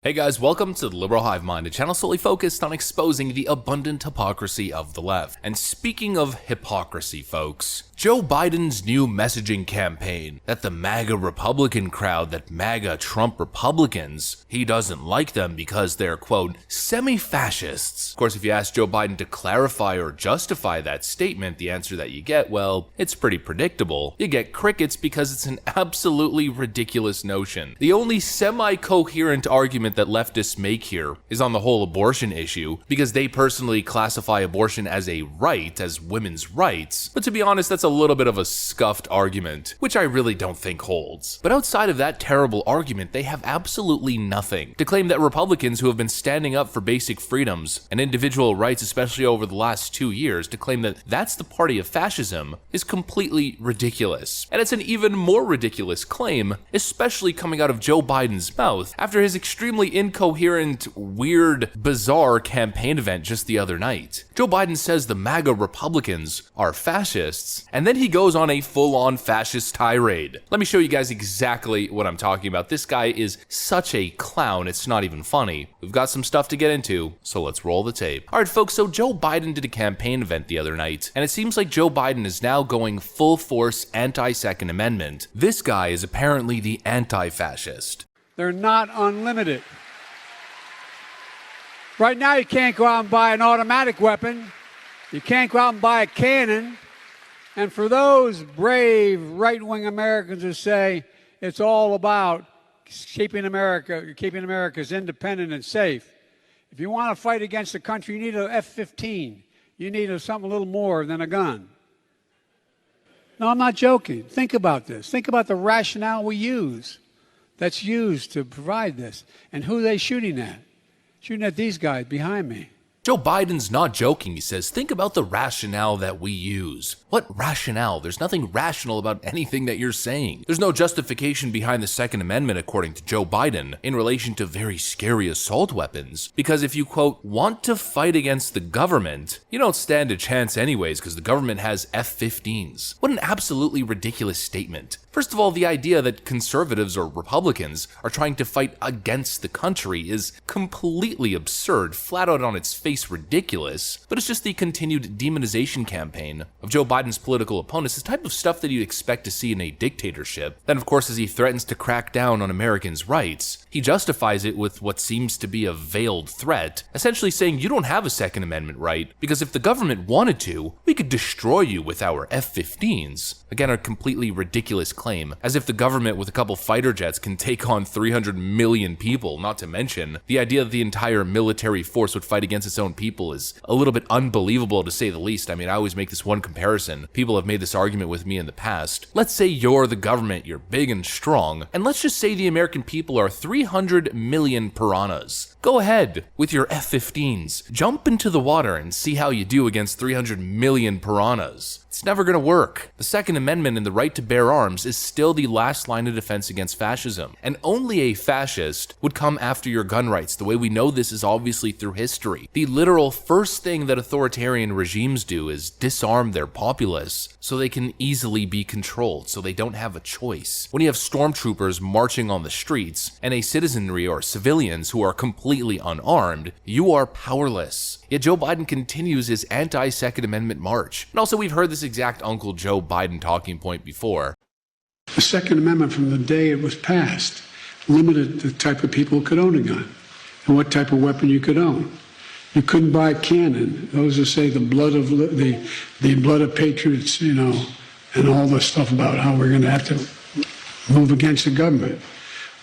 Hey guys, welcome to the Liberal Hive Mind, a channel solely focused on exposing the abundant hypocrisy of the left. And speaking of hypocrisy, folks, Joe Biden's new messaging campaign that the MAGA Republican crowd, that MAGA Trump Republicans, he doesn't like them because they're, quote, semi-fascists. Of course, if you ask Joe Biden to clarify or justify that statement, the answer that you get, well, it's pretty predictable. You get crickets because it's an absolutely ridiculous notion. The only semi-coherent argument that leftists make here is on the whole abortion issue, because they personally classify abortion as a right, as women's rights. But to be honest, that's a little bit of a scuffed argument, which I really don't think holds. But outside of that terrible argument, they have absolutely nothing to claim that Republicans who have been standing up for basic freedoms and individual rights, especially over the last 2 years, to claim that that's the party of fascism is completely ridiculous. And it's an even more ridiculous claim, especially coming out of Joe Biden's mouth after his extremely incoherent, weird, bizarre campaign event just the other night. Joe Biden says the MAGA Republicans are fascists, and then he goes on a full-on fascist tirade. Let me show you guys exactly what I'm talking about. This guy is such a clown, it's not even funny. We've got some stuff to get into, so let's roll the tape. Alright folks, so Joe Biden did a campaign event the other night, and it seems like Joe Biden is now going full force anti-Second Amendment. This guy is apparently the anti-fascist. They're not unlimited. Right now, you can't go out and buy an automatic weapon. You can't go out and buy a cannon. And for those brave right-wing Americans who say it's all about keeping America's independent and safe, if you want to fight against the country, you need an F-15. You need something a little more than a gun. No, I'm not joking. Think about this. Think about the rationale we use that's used to provide this. And who are they shooting at? Shooting at these guys behind me. Joe Biden's not joking. He says, think about the rationale that we use. What rationale? There's nothing rational about anything that you're saying. There's no justification behind the Second Amendment, according to Joe Biden, in relation to very scary assault weapons. Because if you, quote, want to fight against the government, you don't stand a chance anyways, because the government has F-15s. What an absolutely ridiculous statement. First of all, the idea that conservatives or Republicans are trying to fight against the country is completely absurd, flat out on its face ridiculous, but it's just the continued demonization campaign of Joe Biden's political opponents, the type of stuff that you'd expect to see in a dictatorship. Then, of course, as he threatens to crack down on Americans' rights, he justifies it with what seems to be a veiled threat, essentially saying you don't have a Second Amendment right, because if the government wanted to, we could destroy you with our F-15s. Again, a completely ridiculous claim, as if the government with a couple fighter jets can take on 300 million people, not to mention the idea that the entire military force would fight against its own people is a little bit unbelievable to say the least. I mean, I always make this one comparison. People have made this argument with me in the past. Let's say you're the government, you're big and strong, and let's just say the American people are 300 million piranhas. Go ahead with your F-15s. Jump into the water and see how you do against 300 million piranhas. It's never going to work. The Second Amendment and the right to bear arms is still the last line of defense against fascism. And only a fascist would come after your gun rights. The way we know this is obviously through history. The literal first thing that authoritarian regimes do is disarm their populace so they can easily be controlled, so they don't have a choice. When you have stormtroopers marching on the streets and a citizenry or civilians who are completely unarmed, you are powerless. Yet Joe Biden continues his anti-Second Amendment march. And also, we've heard this exact Uncle Joe Biden talking point before. The Second Amendment, from the day it was passed, limited the type of people who could own a gun and what type of weapon you could own. You couldn't buy a cannon. Those who say the blood of patriots, you know, and all the stuff about how we're going to have to move against the government.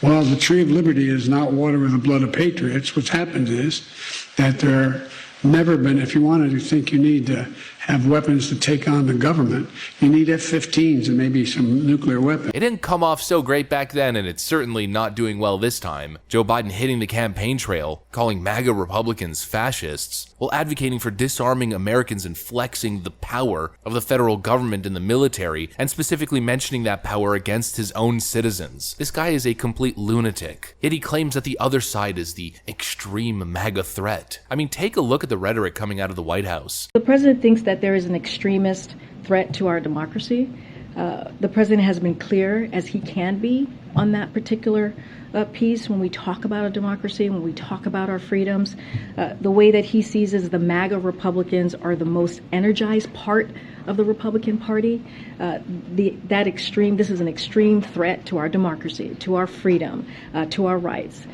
Well, the tree of liberty is not water with the blood of patriots. What's happened is that there never been, if you wanted to think you need to have weapons to take on the government, you need F-15s and maybe some nuclear weapons. It didn't come off so great back then, and it's certainly not doing well this time. Joe Biden hitting the campaign trail, calling MAGA Republicans fascists, while advocating for disarming Americans and flexing the power of the federal government and the military, and specifically mentioning that power against his own citizens. This guy is a complete lunatic, yet he claims that the other side is the extreme MAGA threat. I mean, take a look at the rhetoric coming out of the White House. The president thinks that there is an extremist threat to our democracy. The president has been clear, as he can be, on that particular piece when we talk about a democracy, when we talk about our freedoms. The way that he sees is the MAGA Republicans are the most energized part of the Republican Party. This is an extreme threat to our democracy, to our freedom, to our rights.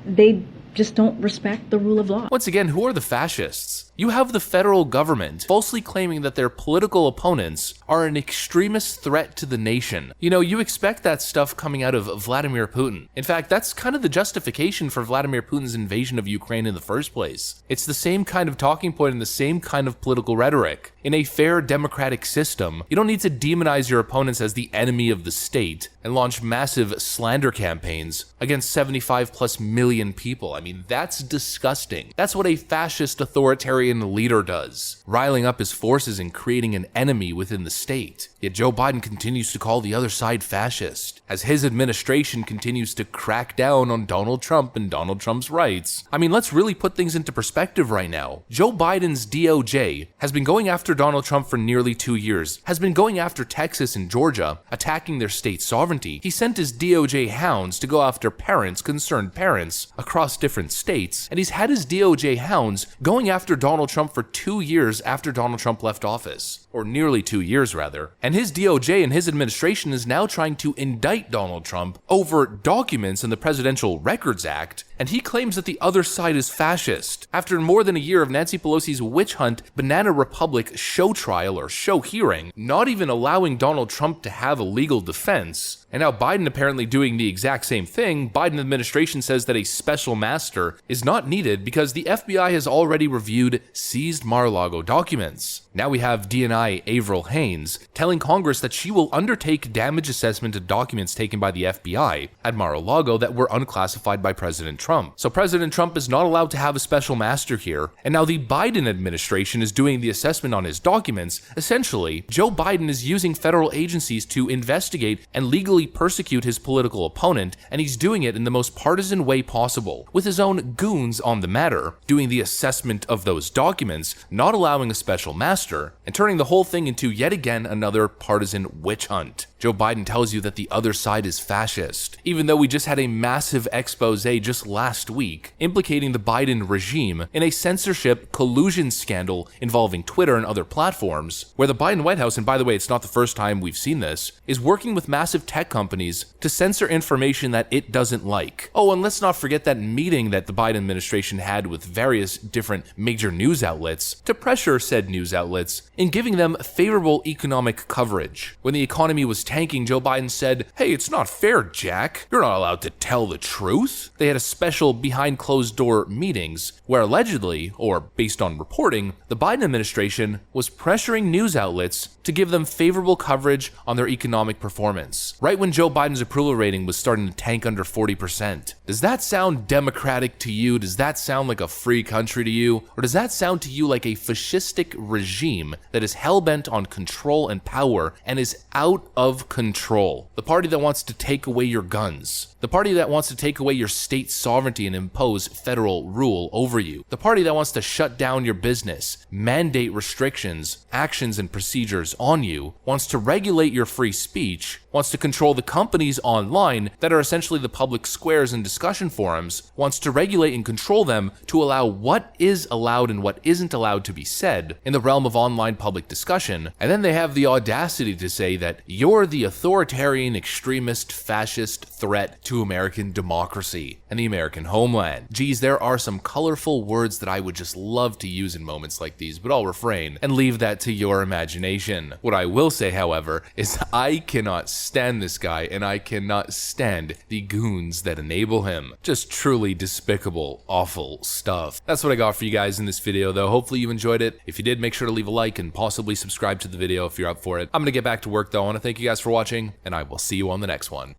They just don't respect the rule of law. Once again, who are the fascists? You have the federal government falsely claiming that their political opponents are an extremist threat to the nation. You know, you expect that stuff coming out of Vladimir Putin. In fact, that's kind of the justification for Vladimir Putin's invasion of Ukraine in the first place. It's the same kind of talking point and the same kind of political rhetoric. In a fair democratic system, you don't need to demonize your opponents as the enemy of the state and launch massive slander campaigns against 75+ million people. I mean, that's disgusting. That's what a fascist authoritarian leader does, riling up his forces and creating an enemy within the state. Yet Joe Biden continues to call the other side fascist, as his administration continues to crack down on Donald Trump and Donald Trump's rights. I mean, let's really put things into perspective right now. Joe Biden's DOJ has been going after Donald Trump for nearly 2 years, has been going after Texas and Georgia, attacking their state sovereignty. He sent his DOJ hounds to go after concerned parents across different states, and he's had his DOJ hounds going after Donald Trump for 2 years after Donald Trump left office, or nearly 2 years rather. And his DOJ and his administration is now trying to indict Donald Trump over documents in the Presidential Records Act, and he claims that the other side is fascist. After more than a year of Nancy Pelosi's witch hunt, Banana Republic show trial or show hearing, not even allowing Donald Trump to have a legal defense, and now Biden apparently doing the exact same thing, Biden administration says that a special master is not needed because the FBI has already reviewed seized Mar-a-Lago documents. Now we have DNI Avril Haines telling Congress that she will undertake damage assessment of documents taken by the FBI at Mar-a-Lago that were unclassified by President Trump. So President Trump is not allowed to have a special master here, and now the Biden administration is doing the assessment on his documents. Essentially, Joe Biden is using federal agencies to investigate and legally persecute his political opponent, and he's doing it in the most partisan way possible, with his own goons on the matter, doing the assessment of those documents, not allowing a special master, and turning the whole thing into yet again another partisan witch hunt. Joe Biden tells you that the other side is fascist, even though we just had a massive expose just last week implicating the Biden regime in a censorship collusion scandal involving Twitter and other platforms, where the Biden White House, and by the way, it's not the first time we've seen this, is working with massive tech companies to censor information that it doesn't like. Oh, and let's not forget that meeting that the Biden administration had with various different major news outlets to pressure said news outlets in giving them favorable economic coverage. When the economy was tanking, Joe Biden said, "Hey, it's not fair, Jack. You're not allowed to tell the truth." They had a special behind closed door meetings where allegedly, or based on reporting, the Biden administration was pressuring news outlets to give them favorable coverage on their economic performance, right when Joe Biden's approval rating was starting to tank under 40%. Does that sound democratic to you? Does that sound like a free country to you? Or does that sound to you like a fascistic regime that is hell-bent on control and power and is out of control? The party that wants to take away your guns. The party that wants to take away your state sovereignty and impose federal rule over you. The party that wants to shut down your business, mandate restrictions, actions, and procedures on you, wants to regulate your free speech, wants to control the companies online that are essentially the public squares and discussion forums, wants to regulate and control them to allow what is allowed and what isn't allowed to be said in the realm of online public discussion, and then they have the audacity to say that you're the authoritarian, extremist, fascist threat to American democracy and the American homeland. Geez, there are some colorful words that I would just love to use in moments like these, but I'll refrain and leave that to your imagination. What I will say, however, is I cannot stand this guy, and I cannot stand the goons that enable him. Just truly despicable, awful stuff. That's what I got for you guys in this video, though. Hopefully you enjoyed it. If you did, make sure to leave a like and possibly subscribe to the video if you're up for it. I'm gonna get back to work, though. I want to thank you guys for watching, and I will see you on the next one.